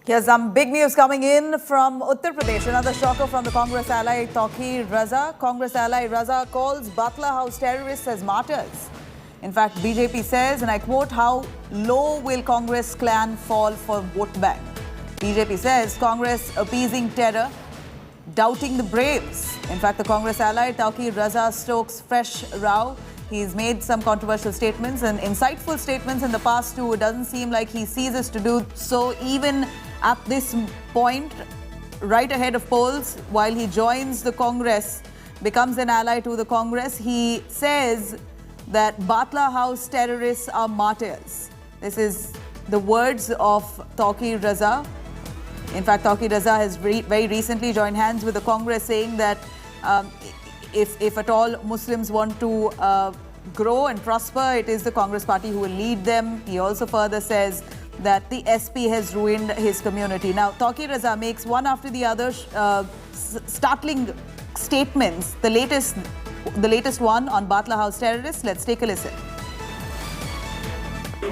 Here's some big news coming in from Uttar Pradesh. Another shocker from the Congress ally Tauqeer Raza. Congress ally Raza calls Batla House terrorists as martyrs. In fact, BJP says, and I quote, "How low will Congress clan fall for vote bank?" BJP says Congress appeasing terror, doubting the braves. In fact, the Congress ally Tauqeer Raza stokes fresh row. He's made some controversial statements and insightful statements in the past too. It doesn't seem like he ceases to do so even at this point, right ahead of polls, while he joins the Congress, becomes an ally to the Congress. He says that Batla House terrorists are martyrs. This is the words of Tauqeer Raza. In fact, Tauqeer Raza has very recently joined hands with the Congress, saying that if at all Muslims want to grow and prosper, it is the Congress party who will lead them. He also further says that the SP has ruined his community. Now, Tauqeer Raza makes one after the other startling statements. The latest one on Batla House terrorists. Let's take a listen.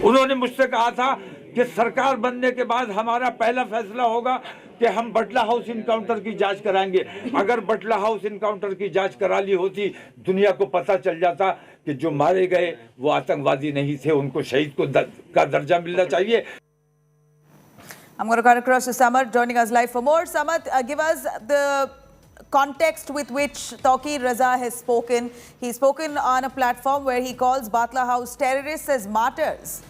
उन्होंने मुझसे कहा था कि सरकार बनने के बाद हमारा पहला फैसला होगा कि हम बटला हाउस इनकाउंटर की जांच कराएंगे। अगर बटला हाउस इनकाउंटर की जांच करा ली होती, दुनिया को पता चल जाता कि जो मारे गए वो आतंकवादी नहीं थे, उनको शहीद का दर्जा मिलना चाहिए। I'm going to cut across to Samad, joining us live for more. Samad, give us the context with which Tauqeer Raza has spoken. He's spoken on a platform where he calls Batla House terrorists as martyrs.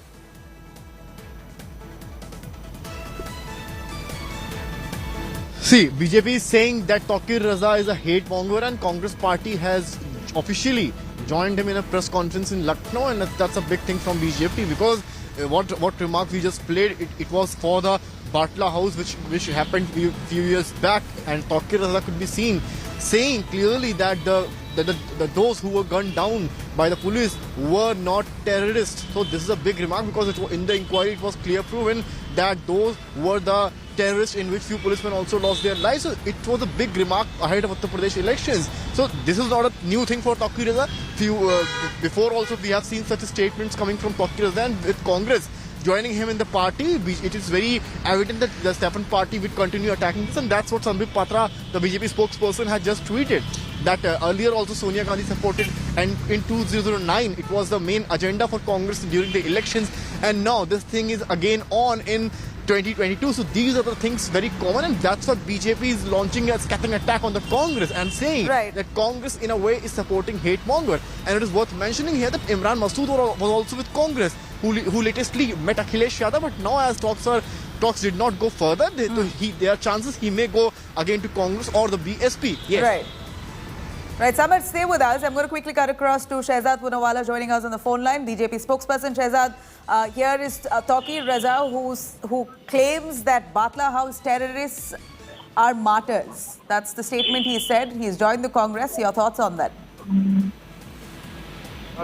See, BJP is saying that Tauqeer Raza is a hate monger, and Congress party has officially joined him in a press conference in Lucknow, and that's a big thing from BJP, because what remark we just played, it was for the Batla House which happened a few years back, and Tauqeer Raza could be seen saying clearly that those who were gunned down by the police were not terrorists. So this is a big remark, because in the inquiry it was clear proven that those were the terrorists in which few policemen also lost their lives. So it was a big remark ahead of Uttar Pradesh elections. So this is not a new thing for Tauqeer Raza. Before also we have seen such statements coming from Tauqeer Raza, and with Congress joining him in the party, it is very evident that the Stephen party will continue attacking this, and that's what Sandeep Patra, the BJP spokesperson, had just tweeted. That earlier also Sonia Gandhi supported, and in 2009 it was the main agenda for Congress during the elections, and now this thing is again on in 2022. So these are the things very common, and that's what BJP is launching a scathing attack on the Congress and saying that Congress in a way is supporting hate monger. And it is worth mentioning here that Imran Masood was also with Congress, who latestly met Akhilesh Yadav, but now as talks did not go further, there are chances he may go again to Congress or the BSP. Yes. Right, Samad, stay with us. I'm going to quickly cut across to Shehzad Poonawala joining us on the phone line, BJP spokesperson. Shehzad, here is Tauqeer Raza, who claims that Batla House terrorists are martyrs. That's the statement he said. He's joined the Congress. Your thoughts on that?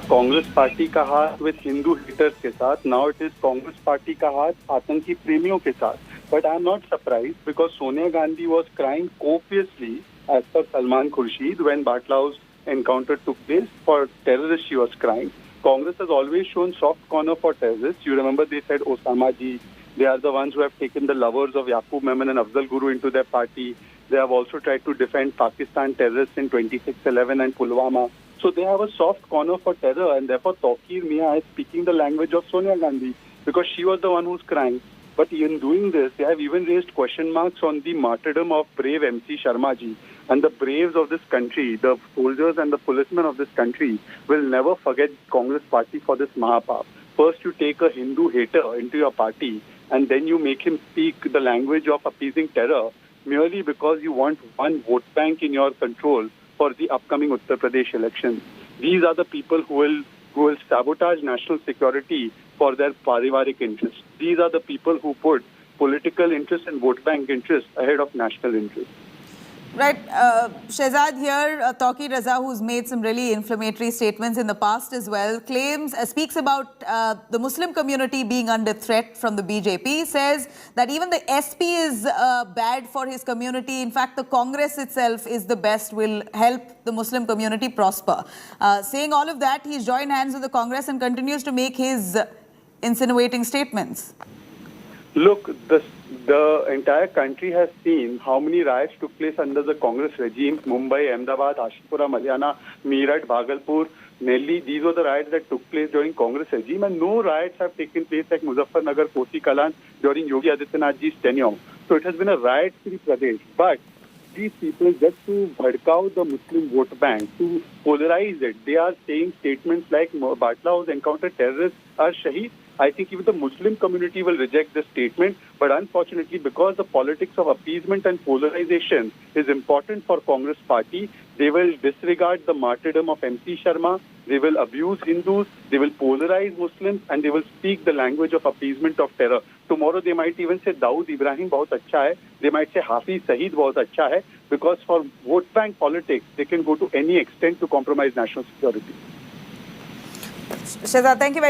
Congress party का हाथ with Hindu haters के साथ, now it is Congress party का हाथ आतंकी प्रेमियों के साथ. But I am not surprised, because Sonia Gandhi was crying copiously as per Salman Khurshid when Batla House encounter took place. For terrorists she was crying. Congress has always shown soft corner for terrorists. You remember they said Osama ji, they are the ones who have taken the lovers of Yaqub Memon and Afzal Guru into their party. They have also tried to defend Pakistan terrorists in 26/11 and Pulwama. So they have a soft corner for terror, and therefore Tauqeer Mia is speaking the language of Sonia Gandhi, because she was the one who's crying. But in doing this, they have even raised question marks on the martyrdom of brave MC Sharma ji. And the braves of this country, the soldiers and the policemen of this country, will never forget Congress party for this Mahapap. First you take a Hindu hater into your party, and then you make him speak the language of appeasing terror, merely because you want one vote bank in your control for the upcoming Uttar Pradesh elections. These are the people who will sabotage national security for their parivarik interests. These are the people who put political interest and vote bank interest ahead of national interest. Right. Shehzad here, Tauqeer Raza, who's made some really inflammatory statements in the past as well, speaks about the Muslim community being under threat from the BJP, says that even the SP is bad for his community. In fact, the Congress itself is the best, will help the Muslim community prosper. Saying all of that, he's joined hands with the Congress and continues to make his insinuating statements. Look, the entire country has seen how many riots took place under the Congress regime. Mumbai, Ahmedabad, Ashipura, Malyana, Meerut, Bhagalpur, Delhi. These were the riots that took place during Congress regime, and no riots have taken place like Muzaffarnagar, Kosi Kalan during Yogi Adityanath ji's tenure. So it has been a riot-free Pradesh. But these people, just to bhadkao the Muslim vote bank, to polarize it, they are saying statements like Batla was encountered terrorists are shaheed. I think even the Muslim community will reject this statement. But unfortunately, because the politics of appeasement and polarization is important for Congress party, they will disregard the martyrdom of MC Sharma. They will abuse Hindus. They will polarize Muslims, and they will speak the language of appeasement of terror. Tomorrow they might even say Dawood Ibrahim bahut acha hai. They might say Hafiz Saeed bahut acha hai. Because for vote bank politics, they can go to any extent to compromise national security. Shehzad, thank you very